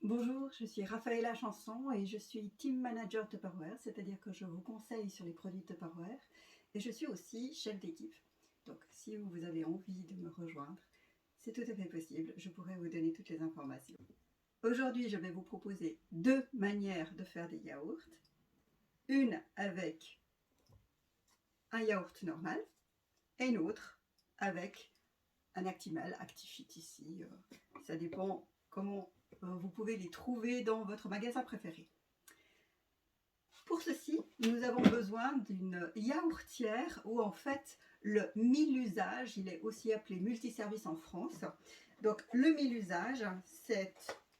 Bonjour, je suis Raphaëla Chanson et je suis Team Manager Tupperware, c'est-à-dire que je vous conseille sur les produits Tupperware et je suis aussi chef d'équipe. Donc si vous avez envie de me rejoindre, c'est tout à fait possible, je pourrai vous donner toutes les informations. Aujourd'hui, je vais vous proposer deux manières de faire des yaourts. Une avec un yaourt normal et une autre avec un Actimel, Actifit ici. Ça dépend comment vous pouvez les trouver dans votre magasin préféré. Pour ceci, nous avons besoin d'une yaourtière ou en fait le mille-usage, il est aussi appelé multiservice en France. Donc le mille-usage, c'est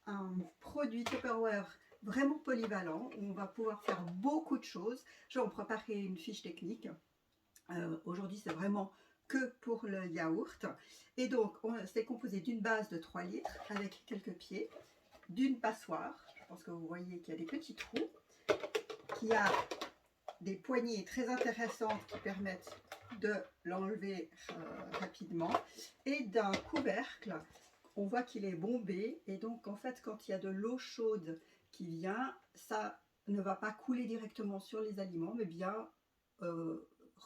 un produit Tupperware vraiment polyvalent où on va pouvoir faire beaucoup de choses. Je vais en préparer une fiche technique. Aujourd'hui, c'est vraiment que pour le yaourt. Et donc, c'est composé d'une base de 3 litres avec quelques pieds, d'une passoire. Je pense que vous voyez qu'il y a des petits trous, qui a des poignées très intéressantes qui permettent de l'enlever rapidement, et d'un couvercle. On voit qu'il est bombé et donc en fait quand il y a de l'eau chaude qui vient, ça ne va pas couler directement sur les aliments mais bien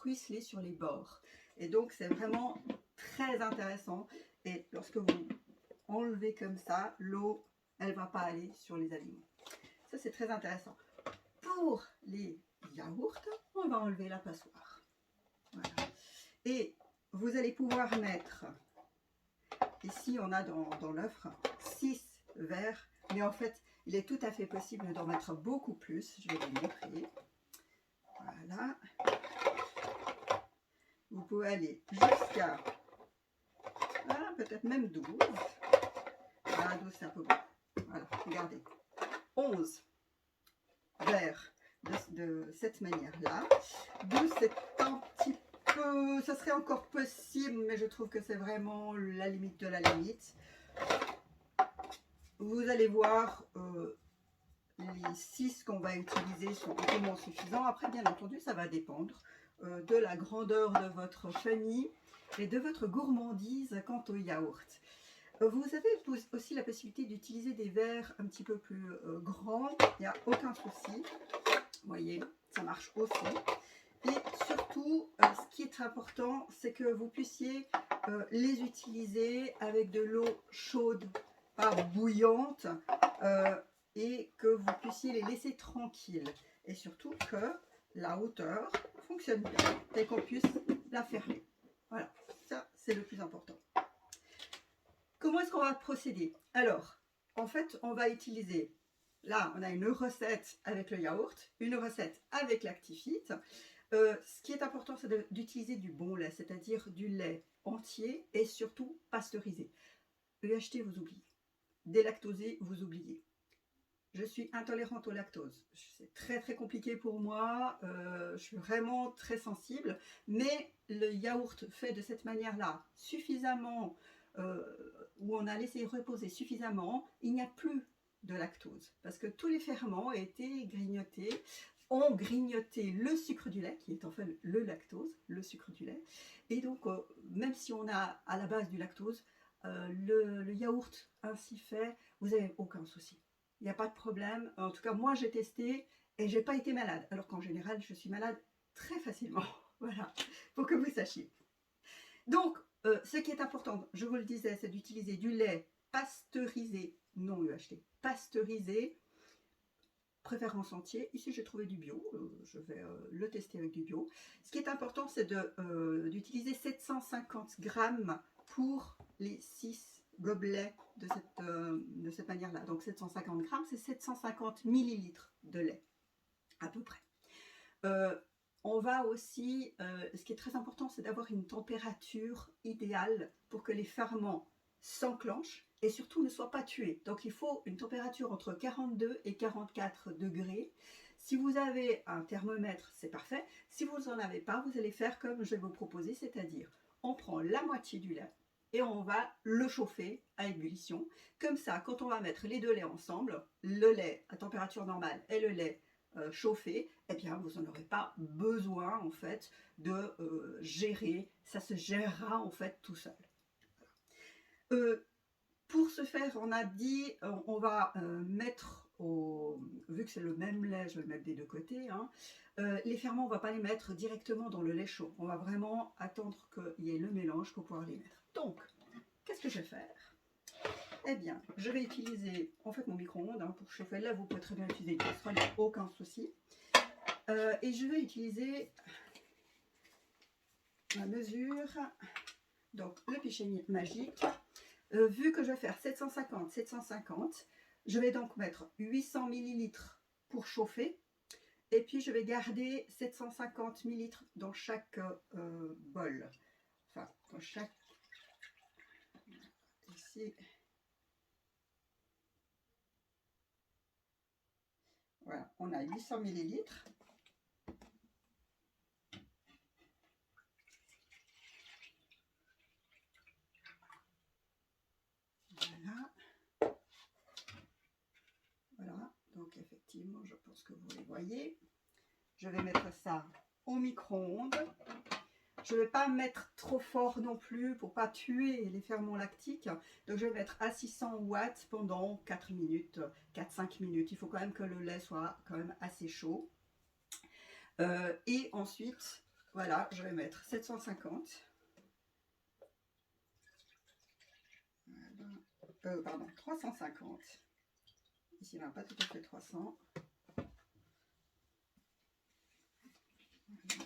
ruisseler sur les bords. Et donc c'est vraiment très intéressant, et lorsque vous enlevez comme ça, l'eau elle va pas aller sur les aliments. Ça c'est très intéressant. Pour les yaourts, on va enlever la passoire. Voilà. Et vous allez pouvoir mettre, ici on a dans l'œuf 6 verres, mais en fait il est tout à fait possible d'en mettre beaucoup plus. Je vais vous montrer. Voilà. Vous pouvez aller jusqu'à voilà, peut-être même 12. Voilà, 12 c'est un peu bon. Voilà, regardez. 11 verres de cette manière-là. 12 c'est un petit peu, ça serait encore possible, mais je trouve que c'est vraiment la limite de la limite. Vous allez voir, les 6 qu'on va utiliser sont amplement suffisants. Après, bien entendu, ça va dépendre de la grandeur de votre famille et de votre gourmandise quant au yaourt. Vous avez aussi la possibilité d'utiliser des verres un petit peu plus grands, il n'y a aucun souci. Vous voyez, ça marche aussi. Et surtout, ce qui est très important, c'est que vous puissiez les utiliser avec de l'eau chaude, pas bouillante, et que vous puissiez les laisser tranquilles. Et surtout que la hauteur fonctionne bien et qu'on puisse la fermer. Voilà, ça c'est le plus important. Comment est-ce qu'on va procéder? Alors, en fait, on va utiliser, là on a une recette avec le yaourt, une recette avec l'Actifit. Ce qui est important, c'est d'utiliser du bon lait, c'est-à-dire du lait entier et surtout pasteurisé. UHT, vous oubliez. Délactosé, vous oubliez. Je suis intolérante au lactose. C'est très très compliqué pour moi. Je suis vraiment très sensible. Mais le yaourt fait de cette manière-là, suffisamment, où on a laissé reposer suffisamment, il n'y a plus de lactose. Parce que tous les ferments ont été grignotés, ont grignoté le sucre du lait, qui est en fait le lactose, le sucre du lait. Et donc, même si on a à la base du lactose, le yaourt ainsi fait, vous n'avez aucun souci. Il n'y a pas de problème. En tout cas, moi, j'ai testé et j'ai pas été malade. Alors qu'en général, je suis malade très facilement. Voilà, pour que vous sachiez. Donc, ce qui est important, je vous le disais, c'est d'utiliser du lait pasteurisé, non UHT, pasteurisé, préférence entier. Ici, j'ai trouvé du bio. Je vais le tester avec du bio. Ce qui est important, c'est d'utiliser 750 grammes pour les 6 gobelets de cette manière-là. Donc 750 grammes, c'est 750 millilitres de lait, à peu près. On va aussi, ce qui est très important, c'est d'avoir une température idéale pour que les ferments s'enclenchent et surtout ne soient pas tués. Donc il faut une température entre 42 et 44 degrés. Si vous avez un thermomètre, c'est parfait. Si vous n'en avez pas, vous allez faire comme je vais vous proposer, c'est-à-dire on prend la moitié du lait et on va le chauffer à ébullition. Comme ça, quand on va mettre les deux laits ensemble, le lait à température normale et le lait chauffé, eh bien vous n'en aurez pas besoin en fait de gérer, ça se gérera en fait tout seul. Pour ce faire, on a dit, on va mettre, vu que c'est le même lait, je vais le mettre des deux côtés, hein, les ferments, on ne va pas les mettre directement dans le lait chaud. On va vraiment attendre qu'il y ait le mélange pour pouvoir les mettre. Donc, qu'est-ce que je vais faire? Eh bien, je vais utiliser en fait mon micro-ondes hein, pour chauffer. Là, vous pouvez très bien utiliser une casserole, il n'y a aucun souci. Et je vais utiliser la mesure, donc le pichet magique. Vu que je vais faire 750, je vais donc mettre 800 ml pour chauffer. Et puis je vais garder 750 ml dans chaque bol. Enfin, dans chaque... Ici. Voilà, on a 800 ml. Voilà. Voilà, donc effectivement, je pense que vous les voyez. Je vais mettre ça au micro-ondes. Je ne vais pas mettre trop fort non plus pour ne pas tuer les ferments lactiques. Donc je vais mettre à 600 watts pendant 4 minutes, 4-5 minutes. Il faut quand même que le lait soit quand même assez chaud. Et ensuite, voilà, je vais mettre 750. Voilà. Pardon, 350. Ici, là, pas tout à fait 300. Voilà.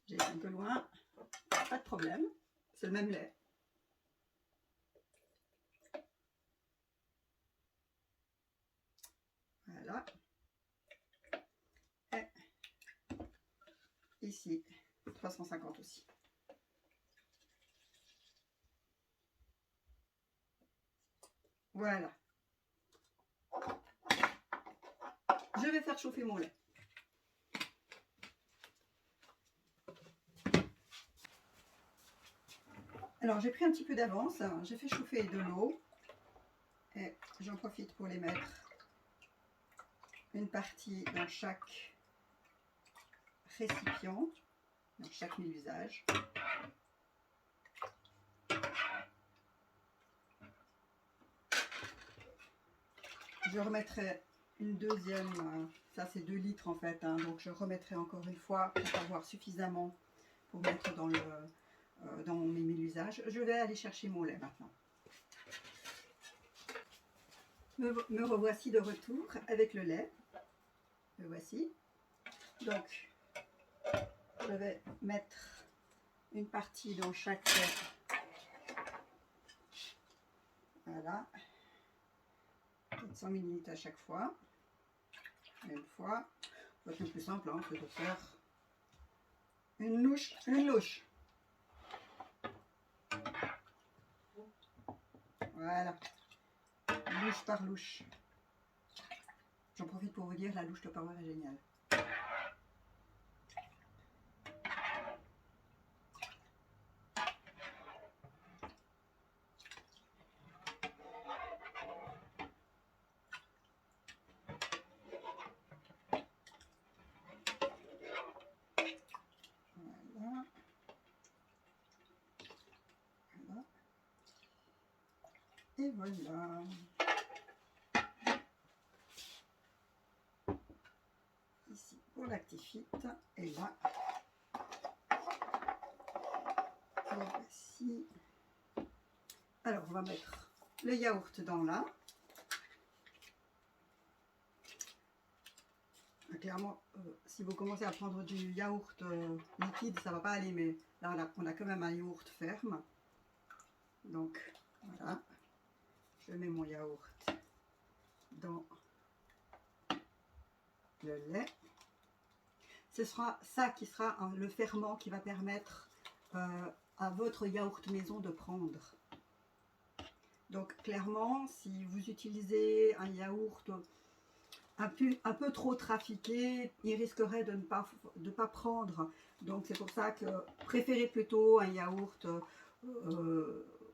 J'ai été un peu loin, pas de problème, c'est le même lait. Voilà. Et ici, 350 aussi. Voilà. Je vais faire chauffer mon lait. Alors j'ai pris un petit peu d'avance, j'ai fait chauffer de l'eau et j'en profite pour les mettre une partie dans chaque récipient, dans chaque mille-usage. Je remettrai une deuxième, ça c'est 2 litres en fait, hein, donc je remettrai encore une fois pour avoir suffisamment pour mettre dans mes mille-usages. Je vais aller chercher mon lait maintenant. Me revoici de retour avec le lait. Le voici. Donc, je vais mettre une partie dans chaque... Voilà. 400 ml à chaque fois. Et une fois. C'est le plus simple, hein, c'est de faire une louche. Voilà. Louche par louche. J'en profite pour vous dire, la louche Tupperware est géniale. Voilà. Voilà. Et voilà. Ici pour l'actifite. Et là, le voici. Alors, on va mettre le yaourt dans là. Clairement, si vous commencez à prendre du yaourt liquide, ça ne va pas aller, mais là, on a quand même un yaourt ferme. Donc, voilà. Je mets mon yaourt dans le lait. Ce sera ça qui sera le ferment qui va permettre à votre yaourt maison de prendre. Donc clairement, si vous utilisez un yaourt un peu trop trafiqué, il risquerait de ne pas prendre. Donc c'est pour ça que préférez plutôt un yaourt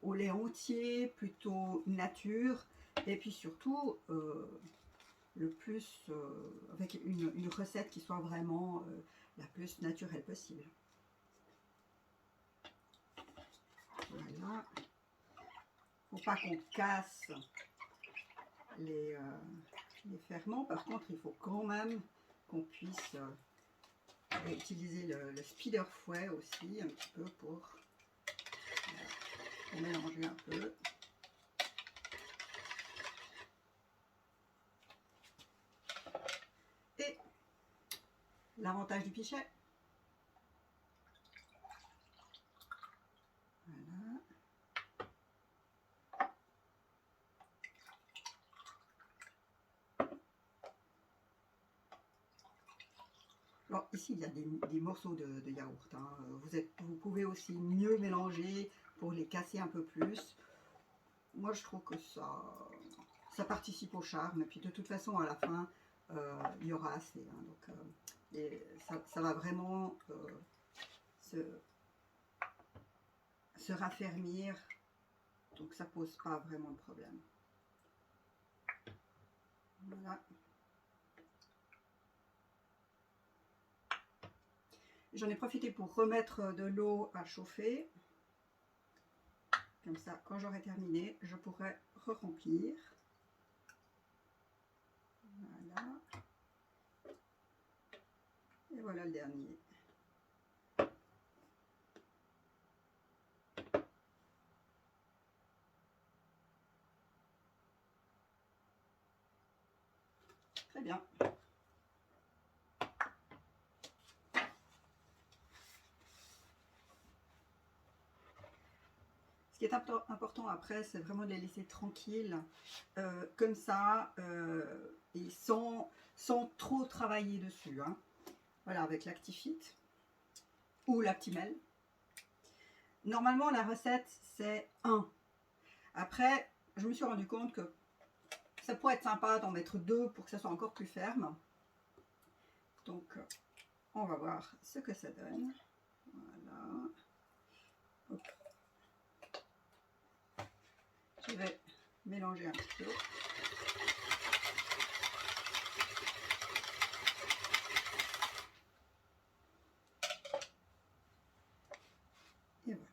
au lait entier, plutôt nature. Et puis surtout, le plus avec une recette qui soit vraiment la plus naturelle possible. Voilà. Il ne faut pas qu'on casse les ferments. Par contre, il faut quand même qu'on puisse utiliser le speeder fouet aussi un petit peu pour mélanger un peu. Et l'avantage du pichet. Voilà. Alors ici, il y a des morceaux de yaourt. Hein. Vous pouvez aussi mieux mélanger pour les casser un peu plus. Moi, je trouve que ça participe au charme. Et puis de toute façon, à la fin, il y aura assez. Hein. Donc, ça va vraiment se raffermir. Donc ça pose pas vraiment de problème. Voilà. J'en ai profité pour remettre de l'eau à chauffer. Comme ça, quand j'aurai terminé, je pourrai re-remplir. Voilà. Et voilà le dernier. Très bien. Ce qui est important après, c'est vraiment de les laisser tranquilles, comme ça, et sans trop travailler dessus. Hein. Voilà, avec l'Actifit ou l'Actimel. Normalement, la recette, c'est 1. Après, je me suis rendu compte que ça pourrait être sympa d'en mettre 2 pour que ça soit encore plus ferme. Donc, on va voir ce que ça donne. Voilà. Hop. Je vais mélanger un petit peu. Et voilà.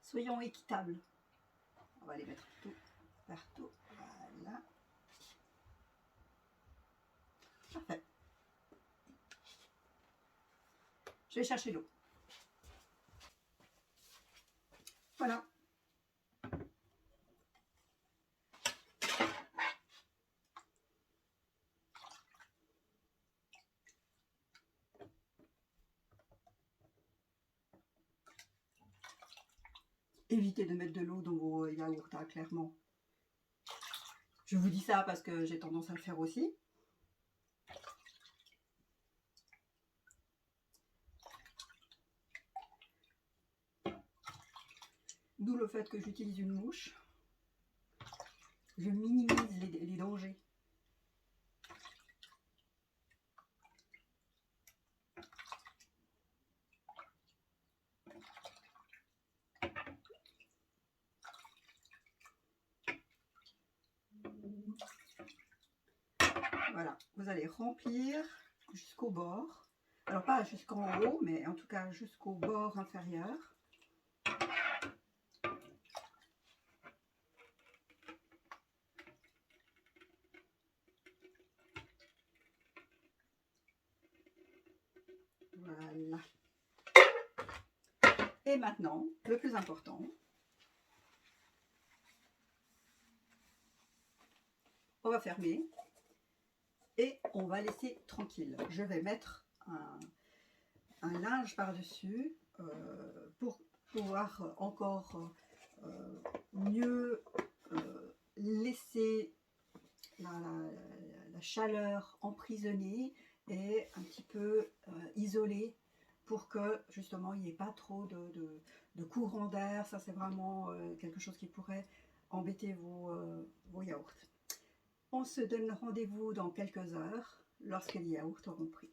Soyons équitables. On va les mettre tout partout. Voilà. Parfait. Je vais chercher l'eau. Voilà. Évitez de mettre de l'eau dans vos yaourts, hein, clairement. Je vous dis ça parce que j'ai tendance à le faire aussi. D'où le fait que j'utilise une mouche. Je minimise les dangers. Voilà, vous allez remplir jusqu'au bord. Alors pas jusqu'en haut, mais en tout cas jusqu'au bord inférieur. Voilà. Et maintenant, le plus important, on va fermer et on va laisser tranquille. Je vais mettre un linge par-dessus pour pouvoir encore mieux laisser la chaleur emprisonnée et un petit peu isolée pour que justement il n'y ait pas trop de courant d'air. Ça c'est vraiment quelque chose qui pourrait embêter vos yaourts. On se donne rendez-vous dans quelques heures lorsque les yaourts auront pris.